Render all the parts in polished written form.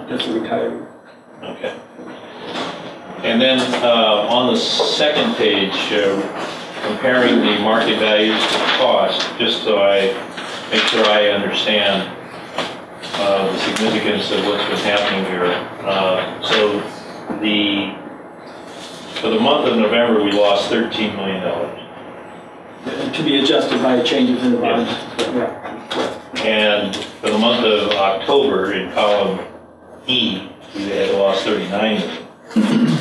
just a retiree. Okay. And then on the second page, comparing the market values to the cost, just so I make sure I understand the significance of what's been happening here. So for the month of November, we lost $13 million. To be adjusted by changes in the bond. Yeah. And for the month of October, in column E, we had lost $39 million.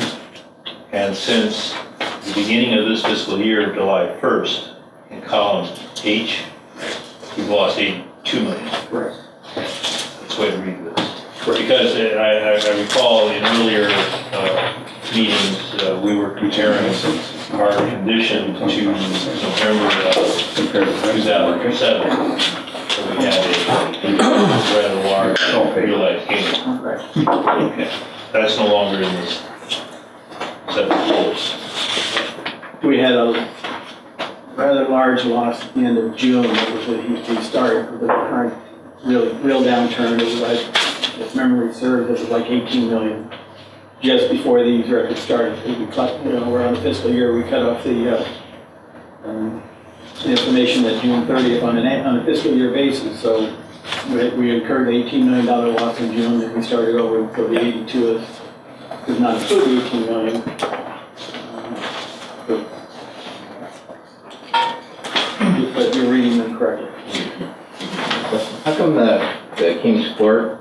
And since the beginning of this fiscal year, July 1st, in column H, we've lost $82 million. Correct. That's the way to read this. Because I recall in earlier meetings, we were comparing our condition to November 2007. So we had a rather large realized gain. Okay. That's no longer in this set of rules. We had a rather large loss at the end of June. That was when he started with the current real downturn. It was like, if memory serves, it was like 18 million just before these records started. We cut, we're on the fiscal year. We cut off the information at June 30th on a fiscal year basis. So we incurred the $18 million loss in June, and we started over. So the 82 does not include the 18 million. But you're reading them correctly. How come the King's Court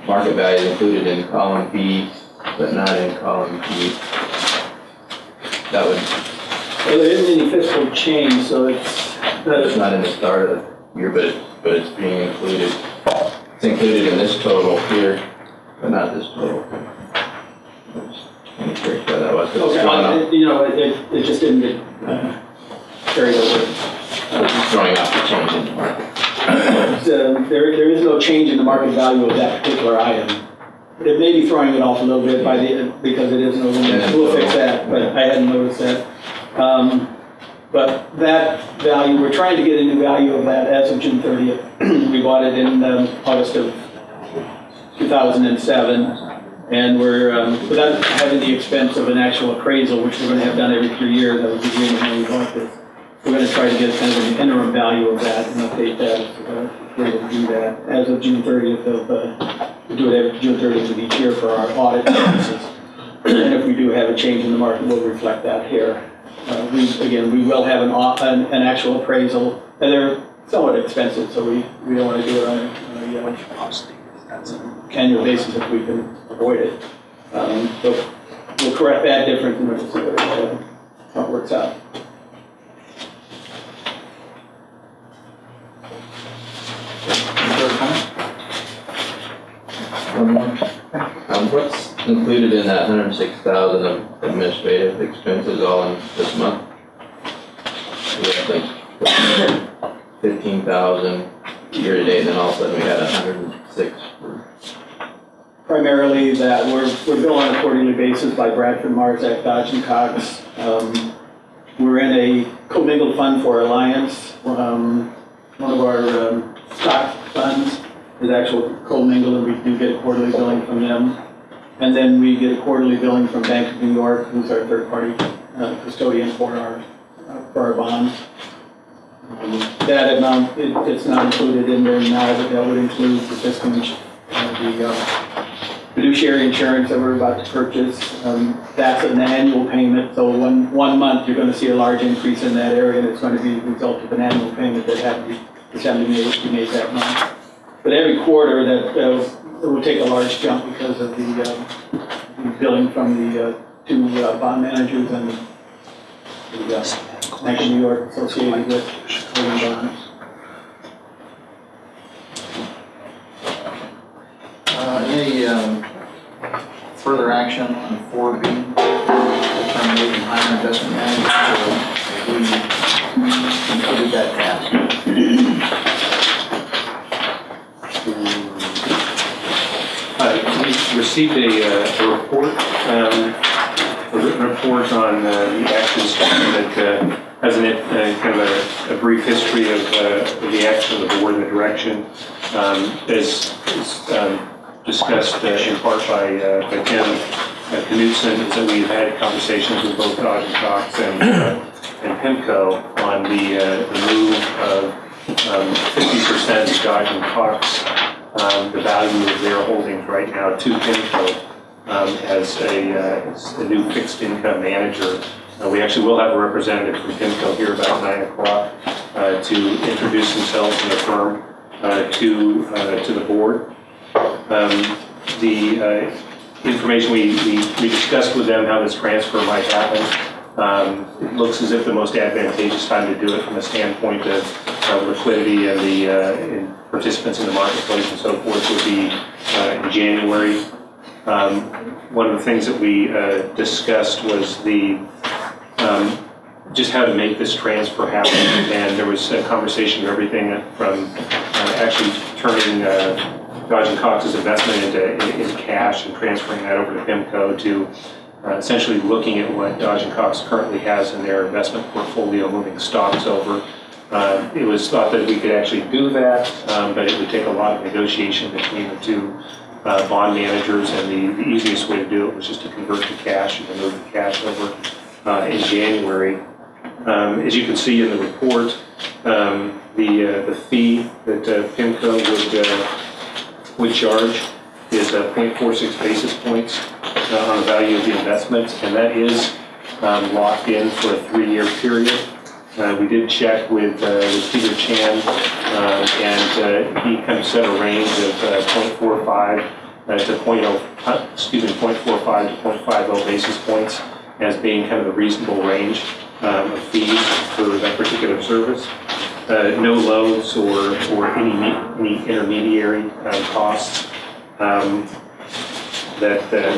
market value is included in column B, but not in column P? That would. Well, there isn't any fiscal change, so it's not in the start of the year, but it's being included. It's included in this total here, but not this total. I'm curious why that was. Okay, it just didn't get carried over. It's throwing off the change in the market. There is no change in the market value of that particular item. It may be throwing it off a little bit because it is no limit. We'll fix that, but I hadn't noticed that. But that value, we're trying to get a new value of that as of June 30th. We bought it in August of 2007, and we're without having the expense of an actual appraisal, which we're going to have done every 3 years. That was the agreement when we bought this. We're going to try to get kind of an interim value of that and update that. We're going to do that as of June 30th we do it every June 30th of each year for our audit purposes. And if we do have a change in the market, we'll reflect that here. We will have an actual appraisal, and they're somewhat expensive, so we don't want to do it on a annual basis if we can avoid it. So we'll correct that difference and we'll see how it works out. What's included in that 106,000 of administrative expenses all in this month? We have like 15,000 year to date, and then all of a sudden we had 106. Primarily that we're billed on a quarterly basis by Bradford, Marzak, Dodge, and Cox. We're in a commingled fund for Alliance. One of our stock funds is actual commingled, and we do get a quarterly billing from them. And then we get a quarterly billing from Bank of New York, who's our third-party custodian for our bonds. That amount, it's not included in there now, but that would include the fiscal the fiduciary insurance that we're about to purchase. That's an annual payment, so one month you're going to see a large increase in that area, and it's going to be the result of an annual payment that had to be made that month. But every quarter that it will take a large jump because of the billing from the two bond managers and the Bank of New York associated with holding bonds. Any further action on 4B, determination higher investment management, or we completed that task? We received a report, a written report on the actions that has kind of a brief history of the action of the board and the direction. As discussed in part by Tim Knudsen, is that we've had conversations with both Dodge and Cox and PIMCO on the move of 50% of Dodge and Cox, the value of their holdings right now to PIMCO as a new fixed income manager. We actually will have a representative from PIMCO here about 9 o'clock to introduce themselves and the firm to the board. The information we discussed with them how this transfer might happen. It looks as if the most advantageous time to do it from a standpoint of liquidity and the participants in the marketplace and so forth would be in January. One of the things that we discussed was just how to make this transfer happen, and there was a conversation of everything from actually turning Dodge and Cox's investment into cash and transferring that over to PIMCO to essentially looking at what Dodge and Cox currently has in their investment portfolio, moving stocks over. It was thought that we could actually do that, but it would take a lot of negotiation between the two bond managers, and the easiest way to do it was just to convert to cash and to move the cash over in January. As you can see in the report, the fee that PIMCO would charge is 0.46 basis points on the value of the investment, and that is locked in for a 3-year period. We did check with Peter Chan, and he kind of set a range of 0.45 to 0.50 basis points as being kind of a reasonable range of fees for that particular service. No loads or any intermediary costs that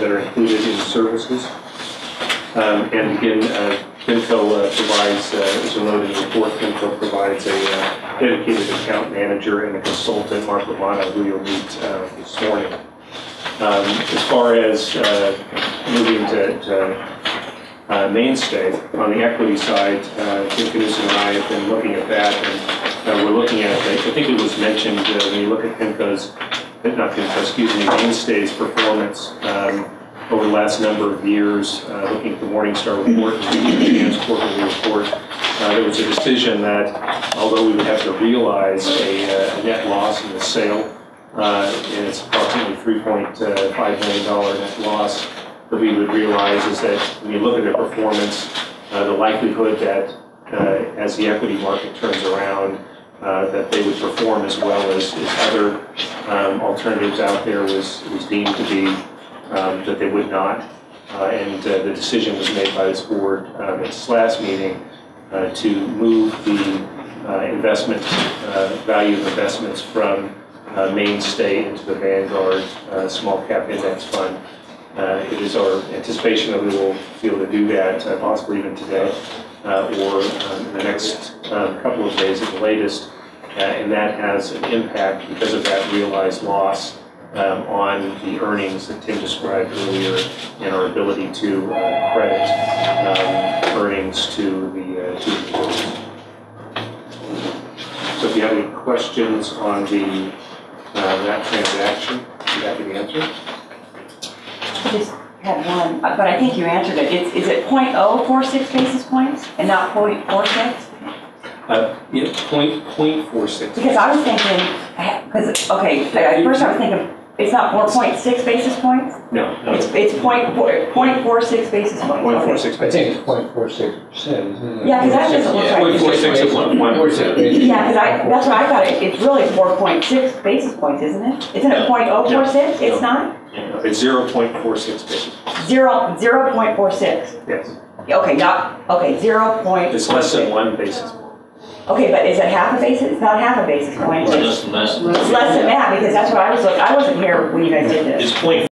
are included in the services. And again, PIMCO provides, as you'll note in the report, PIMCO provides a dedicated account manager and a consultant, Mark Romano, who you'll meet this morning. As far as moving to Mainstay, on the equity side, Tim Knudsen and I have been looking at that, and we're looking at, I think it was mentioned when you look at Mainstay's performance over the last number of years, looking at the Morningstar report, Jan's quarterly report, there was a decision that although we would have to realize a net loss in the sale, and it's approximately $3.5 million net loss, that we would realize is that when you look at their performance, the likelihood that as the equity market turns around, that they would perform as well as other alternatives out there was deemed to be that they would not. And the decision was made by this board at its last meeting to move the investment value of investments from Mainstay into the Vanguard Small Cap Index Fund. It is our anticipation that we will be able to do that possibly even today or in the next couple of days at the latest. And that has an impact because of that realized loss on the earnings that Tim described earlier and our ability to credit earnings to the board. So if you have any questions on that transaction, I'd be happy to answer. I just had one, but I think you answered it. Is it 0.046 basis points and not 0.46? Yeah, 0.46. Because I was thinking, okay, at first I was thinking it's not 4.6 basis points? No. It's 0.46 basis points. 0.46. I think it's 0.46%, isn't it? Yeah, because that doesn't look right. 0.46 of 1%. Yeah, because that's what I thought. It's really 4.6 basis points, isn't it? Isn't it 0.046? It's not? No, it's 0.46 basis points. 0.46. Yes. Okay, 0. It's less than 1 basis point. Okay, but is it half a basis? It's not half a basis point. Less than that. It's less than that because that's what I was looking. I wasn't here when you guys did this. It's 0.4.